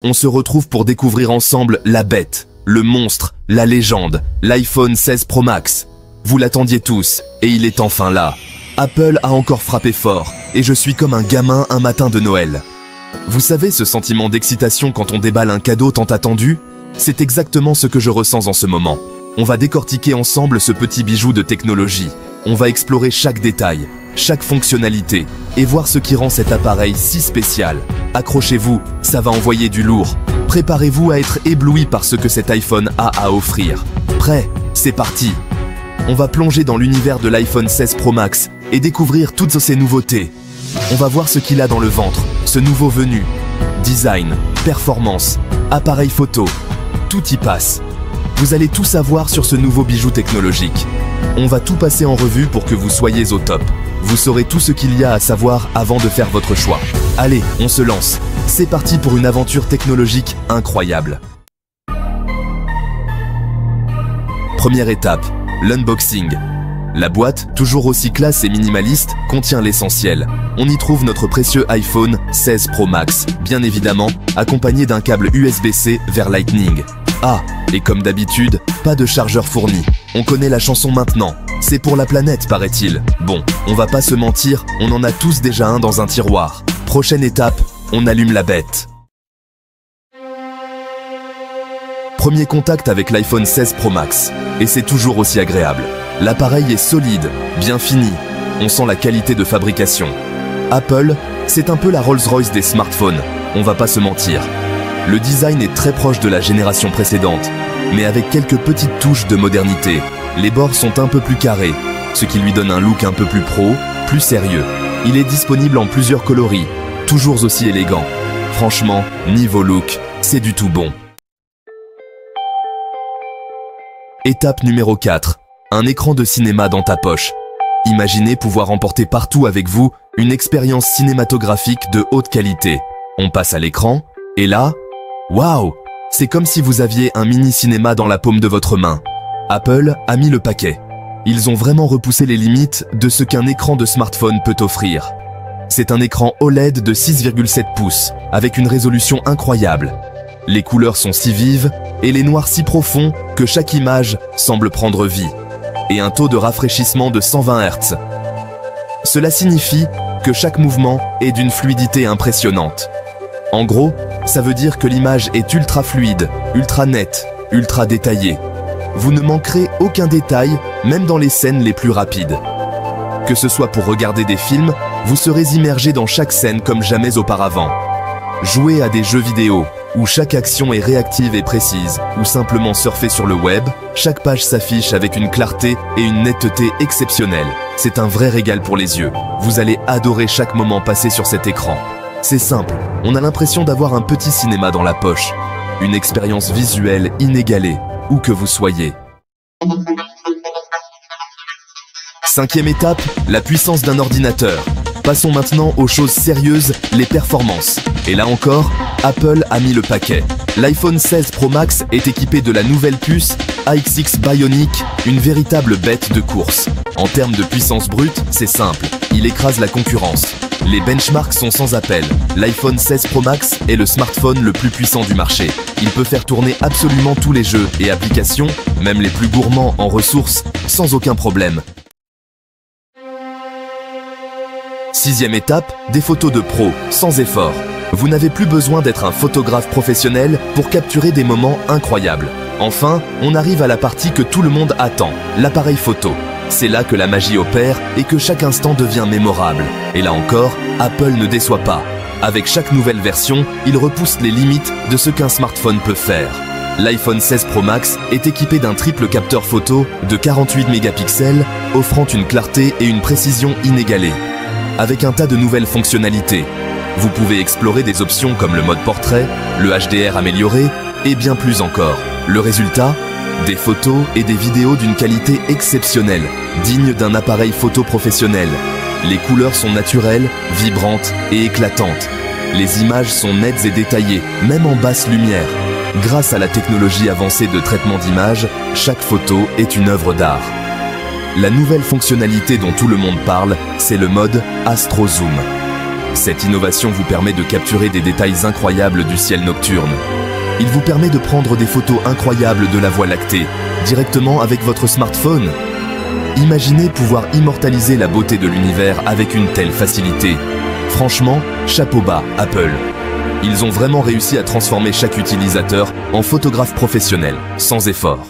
On se retrouve pour découvrir ensemble la bête, le monstre, la légende, l'iPhone 16 Pro Max. Vous l'attendiez tous, et il est enfin là. Apple a encore frappé fort, et je suis comme un gamin un matin de Noël. Vous savez ce sentiment d'excitation quand on déballe un cadeau tant attendu? C'est exactement ce que je ressens en ce moment. On va décortiquer ensemble ce petit bijou de technologie. On va explorer chaque détail, chaque fonctionnalité, et voir ce qui rend cet appareil si spécial. Accrochez-vous, ça va envoyer du lourd. Préparez-vous à être ébloui par ce que cet iPhone a à offrir. Prêt? C'est parti! On va plonger dans l'univers de l'iPhone 16 Pro Max et découvrir toutes ces nouveautés. On va voir ce qu'il a dans le ventre, ce nouveau venu. Design, performance, appareil photo, tout y passe. Vous allez tout savoir sur ce nouveau bijou technologique. On va tout passer en revue pour que vous soyez au top. Vous saurez tout ce qu'il y a à savoir avant de faire votre choix. Allez, on se lance. C'est parti pour une aventure technologique incroyable. Première étape, l'unboxing. La boîte, toujours aussi classe et minimaliste, contient l'essentiel. On y trouve notre précieux iPhone 16 Pro Max, bien évidemment, accompagné d'un câble USB-C vers Lightning. Ah, et comme d'habitude, pas de chargeur fourni. On connaît la chanson maintenant. C'est pour la planète, paraît-il. Bon, on va pas se mentir, on en a tous déjà un dans un tiroir. Prochaine étape, on allume la bête. Premier contact avec l'iPhone 16 Pro Max. Et c'est toujours aussi agréable. L'appareil est solide, bien fini. On sent la qualité de fabrication. Apple, c'est un peu la Rolls-Royce des smartphones. On va pas se mentir. Le design est très proche de la génération précédente, mais avec quelques petites touches de modernité. Les bords sont un peu plus carrés, ce qui lui donne un look un peu plus pro, plus sérieux. Il est disponible en plusieurs coloris, toujours aussi élégant. Franchement, niveau look, c'est du tout bon. Étape numéro 4. Un écran de cinéma dans ta poche. Imaginez pouvoir emporter partout avec vous une expérience cinématographique de haute qualité. On passe à l'écran, et là, waouh! C'est comme si vous aviez un mini-cinéma dans la paume de votre main. Apple a mis le paquet. Ils ont vraiment repoussé les limites de ce qu'un écran de smartphone peut offrir. C'est un écran OLED de 6,7 pouces, avec une résolution incroyable. Les couleurs sont si vives et les noirs si profonds que chaque image semble prendre vie. Et un taux de rafraîchissement de 120 Hz. Cela signifie que chaque mouvement est d'une fluidité impressionnante. En gros, ça veut dire que l'image est ultra fluide, ultra nette, ultra détaillée. Vous ne manquerez aucun détail, même dans les scènes les plus rapides. Que ce soit pour regarder des films, vous serez immergé dans chaque scène comme jamais auparavant. Jouer à des jeux vidéo, où chaque action est réactive et précise, ou simplement surfer sur le web, chaque page s'affiche avec une clarté et une netteté exceptionnelles. C'est un vrai régal pour les yeux. Vous allez adorer chaque moment passé sur cet écran. C'est simple, on a l'impression d'avoir un petit cinéma dans la poche. Une expérience visuelle inégalée, où que vous soyez. Cinquième étape, la puissance d'un ordinateur. Passons maintenant aux choses sérieuses, les performances. Et là encore, Apple a mis le paquet. L'iPhone 16 Pro Max est équipé de la nouvelle puce A6X Bionic, une véritable bête de course. En termes de puissance brute, c'est simple, il écrase la concurrence. Les benchmarks sont sans appel. L'iPhone 16 Pro Max est le smartphone le plus puissant du marché. Il peut faire tourner absolument tous les jeux et applications, même les plus gourmands en ressources, sans aucun problème. Sixième étape, des photos de pro, sans effort. Vous n'avez plus besoin d'être un photographe professionnel pour capturer des moments incroyables. Enfin, on arrive à la partie que tout le monde attend, l'appareil photo. C'est là que la magie opère et que chaque instant devient mémorable. Et là encore, Apple ne déçoit pas. Avec chaque nouvelle version, il repousse les limites de ce qu'un smartphone peut faire. L'iPhone 16 Pro Max est équipé d'un triple capteur photo de 48 mégapixels, offrant une clarté et une précision inégalées. Avec un tas de nouvelles fonctionnalités. Vous pouvez explorer des options comme le mode portrait, le HDR amélioré et bien plus encore. Le résultat ? Des photos et des vidéos d'une qualité exceptionnelle, digne d'un appareil photo professionnel. Les couleurs sont naturelles, vibrantes et éclatantes. Les images sont nettes et détaillées, même en basse lumière. Grâce à la technologie avancée de traitement d'image, chaque photo est une œuvre d'art. La nouvelle fonctionnalité dont tout le monde parle, c'est le mode Astro Zoom. Cette innovation vous permet de capturer des détails incroyables du ciel nocturne. Il vous permet de prendre des photos incroyables de la Voie lactée, directement avec votre smartphone. Imaginez pouvoir immortaliser la beauté de l'univers avec une telle facilité. Franchement, chapeau bas, Apple. Ils ont vraiment réussi à transformer chaque utilisateur en photographe professionnel, sans effort.